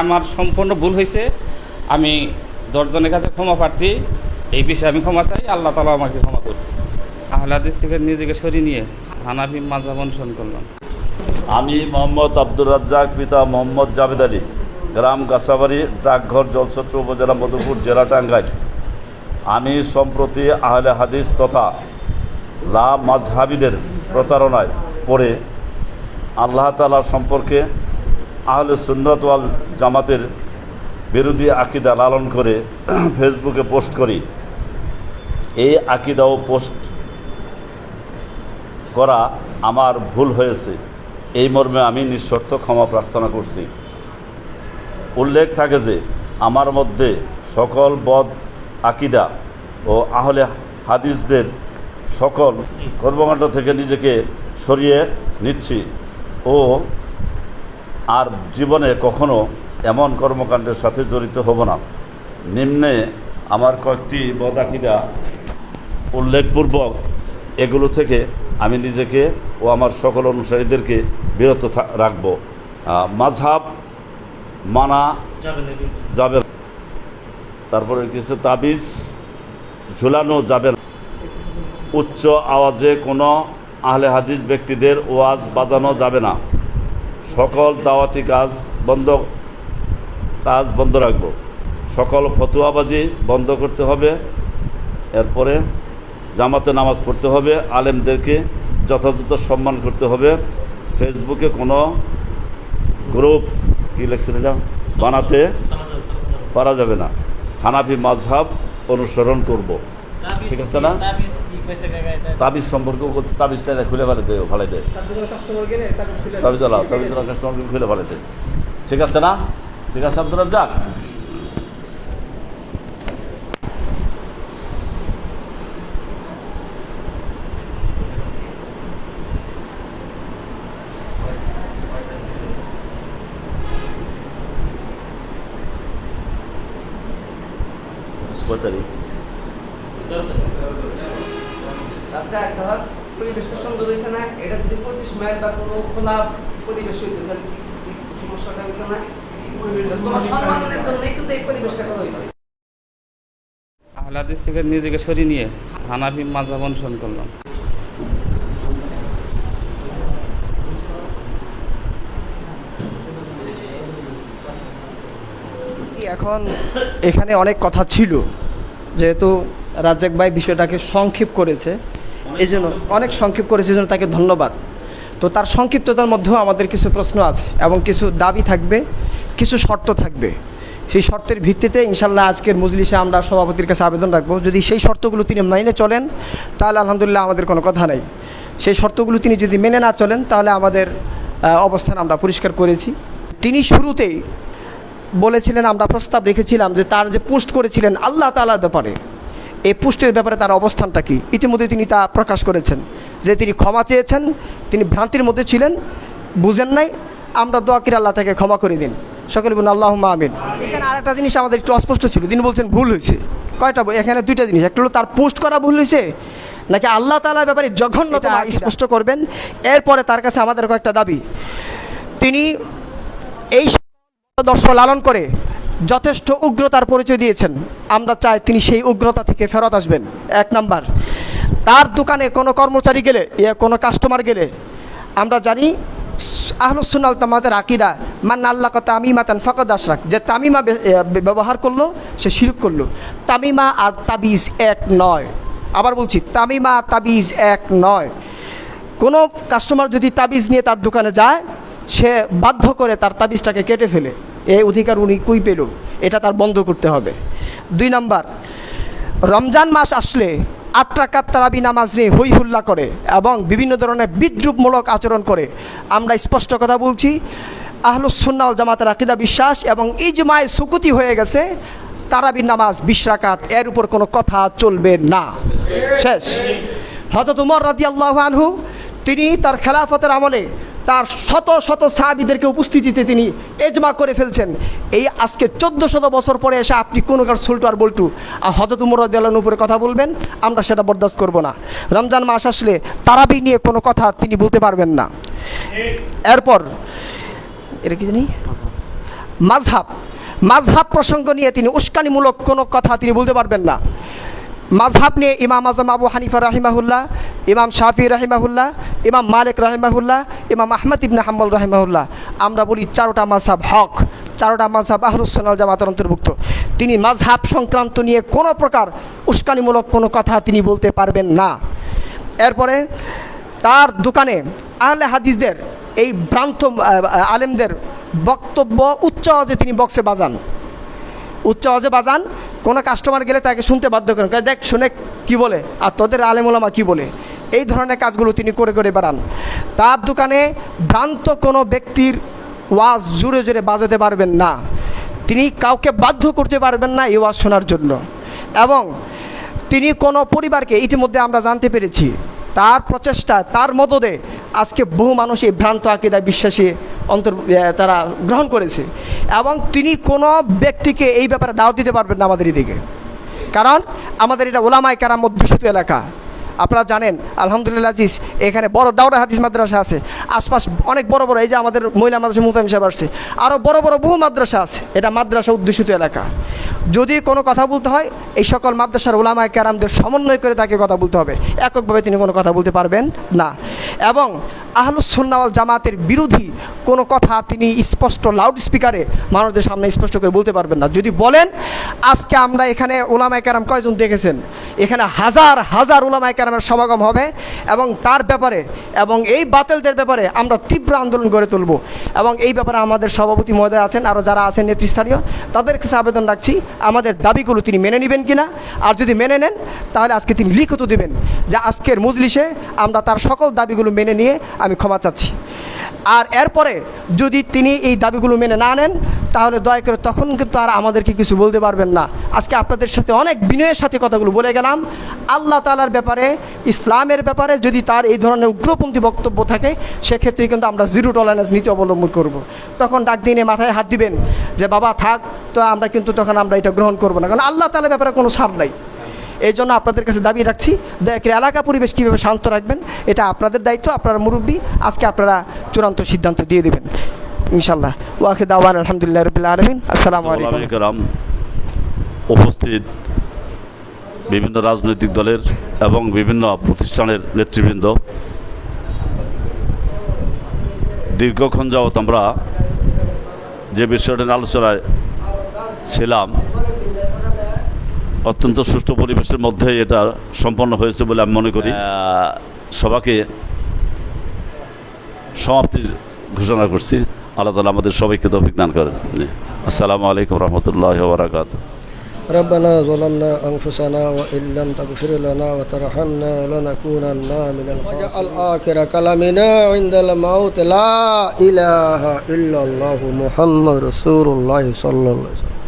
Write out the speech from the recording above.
আমার সম্পূর্ণ ভুল হয়েছে। আমি 10 জনের কাছে ক্ষমা প্রার্থী। এই বিষয়ে আমি ক্ষমা চাই, আল্লাহ তাআলা আমাকে ক্ষমা করুন। আহলে হাদিস থেকে নিজেকে সরিয়ে নিয়ে হানাফি মাযহাব অনুসরণ করলাম। আমি মোহাম্মদ আব্দুর রাজ্জাক, পিতা মোহাম্মদ জাভেদ আলী, গ্রাম গাছাবাড়ি, ডাকঘর জলছত্র, উপজেলা মধুপুর, জেলা টাঙ্গাইল। আমি সম্প্রতি আহলে হাদিস তথা লা মাযহাবিদের প্রতারণায় পড়ে আল্লাহ তাআলা সম্পর্কে আহলে সুন্নাত ওয়াল জামাতের বিরোধী আকীদা লালন করে ফেসবুকে পোস্ট করি। এই আকীদা ও পোস্ট করা আমার ভুল হয়েছে, এই মর্মে আমি নিঃশর্ত ক্ষমা প্রার্থনা করছি। উল্লেখ থাকে যে আমার মধ্যে সকল বদ আকীদা ও আহলে হাদিসদের সকল কর্মকাণ্ড থেকে নিজেকে সরিয়ে নিচ্ছি ও আর জীবনে কখনো এমন কর্মকাণ্ডের সাথে জড়িত হব না। নিম্নে আমার কয়েকটি বদ আকীদা উল্লেখপূর্বক এগুলো থেকে আমি নিজেকে ও আমার সকল অনুসারীদেরকে বিরত রাখব। মাযহাব মানা যাবে না, তারপরে কিছু তাবিজ ঝুলানো যাবে না, উচ্চ আওয়াজে কোনো আহলে হাদিস ব্যক্তিদের ওয়াজ বাজানো যাবে না, সকল দাওয়াতি কাজ বন্ধ রাখব, সকল ফতোয়াবাজি বন্ধ করতে হবে। এরপরে জামাতে নামাজ পড়তে হবে, আলেমদেরকে যথাযথ সম্মান করতে হবে। ফেসবুকে কোনো গ্রুপ কী লিখছিলাম বানাতে পারা যাবে না। হানাফি মাযহাব অনুসরণ করব, ঠিক আছে না? তাবিজ সম্পর্কে বলছে, তাবিজটা খুলে ফেলে দেয়, ভালাই দেয়, তাবিজ কাস্টমারকে খুলে ফেলে দেয়, ঠিক আছে না? ঠিক আছে আব্দুর রাজ্জাক। পরিবেশটা সুন্দর হয়েছে না? এটা যদি 25 মাইল বা কোনো খোলা পরিবেশ হইতো তাহলে সমস্যাটা হইতো না? তোমার সম্মানের জন্যই কিন্তু এই পরিবেশটা করা হয়েছে। আহলে হাদিস থেকে নিজেকে সরিয়ে নিয়ে হানাফি মাযহাব অনুসরণ করলাম। এখন এখানে অনেক কথা ছিল, যেহেতু রাজ্জাক ভাই বিষয়টাকে সংক্ষেপ করেছে, এই জন্য অনেক সংক্ষেপ করেছে, এই জন্য তাকে ধন্যবাদ। তো তার সংক্ষিপ্ততার মধ্যেও আমাদের কিছু প্রশ্ন আছে এবং কিছু দাবি থাকবে, কিছু শর্ত থাকবে। সেই শর্তের ভিত্তিতে ইনশাল্লাহ আজকের মজলিসে আমরা সভাপতির কাছে আবেদন রাখবো, যদি সেই শর্তগুলো তিনি মেনে চলেন তাহলে আলহামদুলিল্লাহ আমাদের কোনো কথা নেই। সেই শর্তগুলো তিনি যদি মেনে না চলেন তাহলে আমাদের অবস্থান আমরা পরিষ্কার করেছি। তিনি শুরুতেই বলেছিলেন, আমরা প্রস্তাব রেখেছিলাম যে তার যে পোস্ট করেছিলেন আল্লাহ তাআলার ব্যাপারে, এই পোস্টের ব্যাপারে তার অবস্থানটা কী, ইতিমধ্যে তিনি তা প্রকাশ করেছেন যে তিনি ক্ষমা চেয়েছেন, তিনি ভ্রান্তির মধ্যে ছিলেন, বুঝেন নাই। আমরা দোয়া করি আল্লাহ তাকে ক্ষমা করে দিন, সকলে বলুন আল্লাহুম্মা আমিন। এখানে আরেকটা জিনিস আমাদের একটু অস্পষ্ট ছিল, তিনি বলছেন ভুল হয়েছে। কয়টা? এখানে দুইটা জিনিস, একটা হলো তার পোস্ট করা ভুল হয়েছে, নাকি আল্লাহ তাআলার ব্যাপারে জঘন্যতম স্পষ্ট করবেন। এরপরে তার কাছে আমাদের কয়েকটা দাবি, তিনি এই দর্শ লালন করে যথেষ্ট উগ্রতার পরিচয় দিয়েছেন, আমরা চাই তিনি সেই উগ্রতা থেকে ফেরত আসবেন। 1 নাম্বার, তার দোকানে কোনো কর্মচারী গেলে, কোনো কাস্টমার গেলে, আমরা জানি আহলুস সুন্নাহ ওয়াল জামাতের আকীদা মান আল্লাকা তামিমাতান ফাকাদ আশরাক, যে তামিমা ব্যবহার করলো সে শিরক করলো। তামিমা আর তাবিজ এক নয়, আবার বলছি তামিমা তাবিজ এক নয়। কোনো কাস্টমার যদি তাবিজ নিয়ে তার দোকানে যায়, সে বাধ্য করে তার তাবিজটাকে কেটে ফেলে, এই অধিকার উনি কই পেল? এটা তার বন্ধ করতে হবে। 2 নাম্বার, রমজান মাস আসলে 8 রাকাত তারাবি নামাজ নিয়ে হই হুল্লা করে এবং বিভিন্ন ধরনের বিদ্রুপমূলক আচরণ করে। আমরা স্পষ্ট কথা বলছি, আহলুস সুন্নাহ ওয়াল জামাতের আকীদা বিশ্বাস এবং ইজমায়ে সুকুতি হয়ে গেছে, তারাবি নামাজ 20 রাকাত, এর উপর কোনো কথা চলবে না, শেষ। হযরত ওমর রাদিয়াল্লাহু আনহু তিনি তার খেলাফতের আমলে তার শত শত সাহাবীদেরকে উপস্থিতিতে তিনি এজমা করে ফেলছেন। এই আজকে 1400 বছর পরে এসে আপনি কোনো কার সুলটু আর বল্টু আর হযরত ওমর রাদিয়াল্লাহু আনহুর উপরে কথা বলবেন, আমরা সেটা বরদাস্ত করব না। রমজান মাস আসলে তারাবি নিয়ে কোনো কথা তিনি বলতে পারবেন না। এরপর এটা কি জানি মাযহাব প্রসঙ্গ নিয়ে তিনি উস্কানিমূলক কোনো কথা তিনি বলতে পারবেন না। মাযহাব নিয়ে ইমাম আজম আবু হানিফা রাহিমাহুল্লাহ, ইমাম শাফি রাহিমাহুল্লাহ, ইমাম মালিক রাহিমাহুল্লাহ, ইমাম আহমদ ইবনে হাম্বল রাহিমাহুল্লাহ, আমরা বলি চারোটা মাযহাব হক, চারোটা মাযহাব আহলুস সুন্নাহ ওয়াল জামাতের অন্তর্ভুক্ত। তিনি মাযহাব সংক্রান্ত নিয়ে কোনো প্রকার উস্কানিমূলক কোনো কথা তিনি বলতে পারবেন না। এরপরে তার দোকানে আহলে হাদিসদের এই ভ্রান্ত আলেমদের বক্তব্য উচ্চ আওয়াজে তিনি বক্সে বাজান, কোনো কাস্টমার গেলে তাকে শুনতে বাধ্য করেন, দেখ শুনে কি বলে আর তোদের আলেম ওলামা কি বলে, এই ধরনের কাজগুলো তিনি করে বেড়ান। তার দোকানে ভ্রান্ত কোনো ব্যক্তির ওয়াজ জোরে জোরে বাজাতে পারবেন না, তিনি কাউকে বাধ্য করতে পারবেন না এই ওয়াজ শোনার জন্য। এবং তিনি কোনো পরিবারকে, ইতিমধ্যে আমরা জানতে পেরেছি তার প্রচেষ্টা, তার মদদে আজকে বহু মানুষ এই ভ্রান্ত আকীদায় বিশ্বাসী তারা গ্রহণ করেছে। এবং তিনি কোনো ব্যক্তিকে এই ব্যাপারে দাওয়াত দিতে পারবেন না আমাদের এদিকে, কারণ আমাদের এটা ওলামায়ে কেরাম অধ্যুষিত এলাকা। আপনারা জানেন আলহামদুলিল্লাহ আজিজ, এখানে বড় দাওরা হাদিস মাদ্রাসা আছে, আশপাশ অনেক বড় বড়, এই যে আমাদের মহিলা মাদ্রাসা মুফতি সাহেব আসছে, আরও বড় বড় বহু মাদ্রাসা আছে, এটা মাদ্রাসা অধ্যুষিত এলাকা। যদি কোনো কথা বলতে হয় এই সকল মাদ্রাসার ওলামায়ে কেরামদের সমন্বয় করে তাকে কথা বলতে হবে, এককভাবে তিনি কোনো কথা বলতে পারবেন না। এবং আহলুস সুন্নাহ ওয়াল জামাতের বিরোধী কোনো কথা তিনি স্পষ্ট লাউড স্পিকারে মানুষদের সামনে স্পষ্ট করে বলতে পারবেন না। যদি বলেন, আজকে আমরা এখানে ওলামায়ে কেরাম কয়জন দেখেছেন, এখানে হাজার হাজার ওলামায়ে কেরামের সমাগম হবে এবং তার ব্যাপারে এবং এই বাতিলদের ব্যাপারে আমরা তীব্র আন্দোলন গড়ে তুলব। এবং এই ব্যাপারে আমাদের সভাপতি মহোদয় আছেন, আরও যারা আছেন নেতৃস্থানীয়, তাদের কাছে আবেদন রাখছি আমাদের দাবিগুলো তিনি মেনে নেবেন কিনা, আর যদি মেনে নেন তাহলে আজকে তিনি লিখিত দেবেন যে আজকের মজলিসে আমরা তার সকল দাবিগুলো মেনে নিয়ে আমি ক্ষমা চাচ্ছি। আর এরপরে যদি তিনি এই দাবিগুলো মেনে না নেন তাহলে দয়া করে তখন কিন্তু আর আমাদেরকে কিছু বলতে পারবেন না। আজকে আপনাদের সাথে অনেক বিনয়ের সাথে কথাগুলো বলে গেলাম। আল্লাহ তাআলার ব্যাপারে, ইসলামের ব্যাপারে যদি তার এই ধরনের উগ্রপন্থী বক্তব্য থাকে সেক্ষেত্রে কিন্তু আমরা জিরো টলারেন্স নীতি অবলম্বন করব। তখন ডাক দিনে মাথায় হাত দিবেন যে বাবা থাক, তো আমরা কিন্তু তখন আমরা এটা গ্রহণ করব না, কারণ আল্লাহ তাআলার ব্যাপারে কোনো ছাড় নাই। এই জন্য আপনাদের কাছে দাবি রাখছি, দয়া করে এলাকা পরিবেশ কীভাবে শান্ত রাখবেন এটা আপনাদের দায়িত্ব, আপনারা মুরব্বী, আজকে আপনারা চূড়ান্ত সিদ্ধান্ত দিয়ে দেবেন ইনশাআল্লাহ। ওয়াখির দাওয়ানা আলহামদুলিল্লাহি রাব্বিল আলামিন। আসসালামু আলাইকুম। উপস্থিত বিভিন্ন রাজনৈতিক দলের এবং বিভিন্ন প্রতিষ্ঠানের নেতৃবৃন্দ, দীর্ঘক্ষণ যাবৎ আমরা যে বিষয়টা নিয়ে আলোচনায় ছিলাম, অত্যন্ত সুষ্ঠু পরিবেশের মধ্যেই এটা সম্পন্ন হয়েছে বলে আমি মনে করি। সবাইকে সমাপ্তি ঘোষণা করছি। আল্লাহ তাআলা আমাদের সবাইকে তৌফিক দান করেন। আসসালামু আলাইকুম রহমতুল্লাহি ওয়া বারাকাতুহু। ربنا ظلمنا أنفسنا وإن لم تغفر لنا وترحمنا لنكونن من الخاسرين. واجعل آخر كلامنا عند الموت لا إله إلا الله محمد رسول الله صلى الله عليه وسلم.